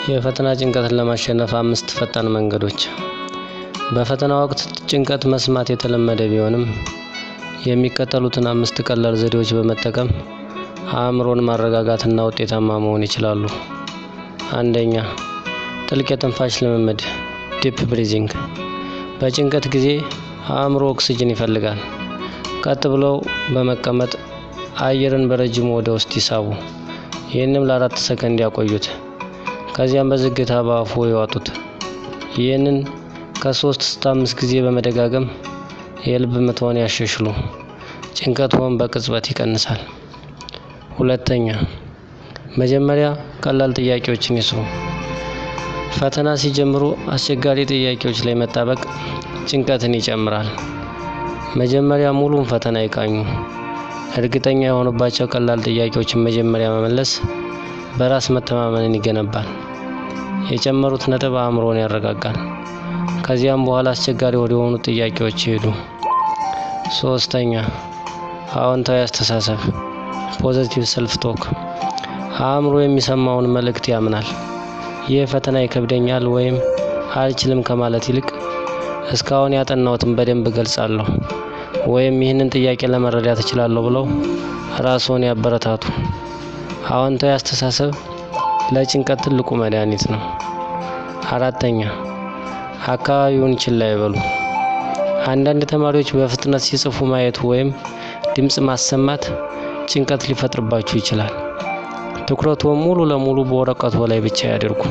የፈተና ጭንቀትን ለማሸነፍ 5 ፈጣን መንገዶች። በፈተና ወቅት ጭንቀት መስማት የተለመደ ቢሆንም የሚከተሉትን 5 ቀላል ዘዴዎች በመጠቀም አእምሮን ማረጋጋትና ውጤታማ መሆን ይችላሉ። አንደኛ፣ ጥልቅ የትንፋሽ ልምምድ ዲፕ ብሪዚንግ። በጭንቀት ጊዜ አእምሮ ኦክስጅን ይፈልጋል። ቀጥ ብለው በመቀመጥ አየርን በረጅሙ ወደ ውስጥ ይሳቡ። ይህንም ለ4 ሰከንድ ያቆዩት። ከዚያም በዝግታ በአፉ ይዋጡት። ይህንን ከ3 እስከ 5 ጊዜ በመደጋገም የልብ ምትዎን ያሻሽሉ። ጭንቀትዎን በቅጽበት ይቀንሳል። ሁለተኛ፣ መጀመሪያ ቀላል ጥያቄዎችን ይስሩ። ፈተና ሲጀምሩ አስቸጋሪ ጥያቄዎች ላይ መጣበቅ ጭንቀትን ይጨምራል። መጀመሪያ ሙሉን ፈተና ይቃኙ። እርግጠኛ የሆኑባቸው ቀላል ጥያቄዎችን መጀመሪያ መመለስ በራስ መተማመንን ይገነባል። የጨመሩት ነጥብ አእምሮን ያረጋጋል። ከዚያም በኋላ አስቸጋሪ ወደሆኑ ጥያቄዎች ይሄዱ። ሶስተኛ፣ አዎንታዊ አስተሳሰብ ፖዚቲቭ ሰልፍ ቶክ። አእምሮ የሚሰማውን መልእክት ያምናል። ይህ ፈተና ይከብደኛል ወይም አልችልም ከማለት ይልቅ እስካሁን ያጠናሁትን በደንብ እገልጻለሁ ወይም ይህንን ጥያቄ ለመረዳት እችላለሁ ብለው ራስዎን ያበረታቱ። አዎንታዊ አስተሳሰብ ለጭንቀት ትልቁ መድኃኒት ነው። አራተኛ፣ አካባቢውን ችላ ይበሉ። አንዳንድ ተማሪዎች በፍጥነት ሲጽፉ ማየት ወይም ድምፅ ማሰማት ጭንቀት ሊፈጥርባችሁ ይችላል። ትኩረትዎን ሙሉ ለሙሉ በወረቀቱ ላይ ብቻ ያድርጉ።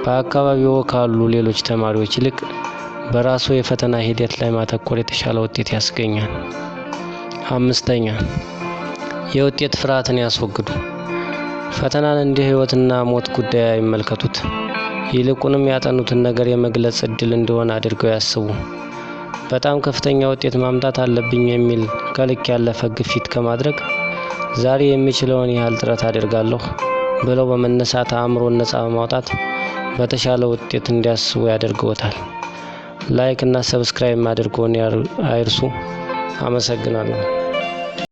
በአካባቢዎ ካሉ ሌሎች ተማሪዎች ይልቅ በራስዎ የፈተና ሂደት ላይ ማተኮር የተሻለ ውጤት ያስገኛል። አምስተኛ፣ የውጤት ፍርሃትን ያስወግዱ። ፈተናን እንደ ሕይወትና ሞት ጉዳይ አይመልከቱት። ይልቁንም ያጠኑትን ነገር የመግለጽ ዕድል እንደሆነ አድርገው ያስቡ። በጣም ከፍተኛ ውጤት ማምጣት አለብኝ የሚል ከልክ ያለፈ ግፊት ከማድረግ ዛሬ የሚችለውን ያህል ጥረት አደርጋለሁ ብለው በመነሳት አእምሮን ነፃ በማውጣት በተሻለ ውጤት እንዲያስቡ ያደርግዎታል። ላይክ እና ሰብስክራይብ ማድረግዎን አይርሱ። አመሰግናለሁ።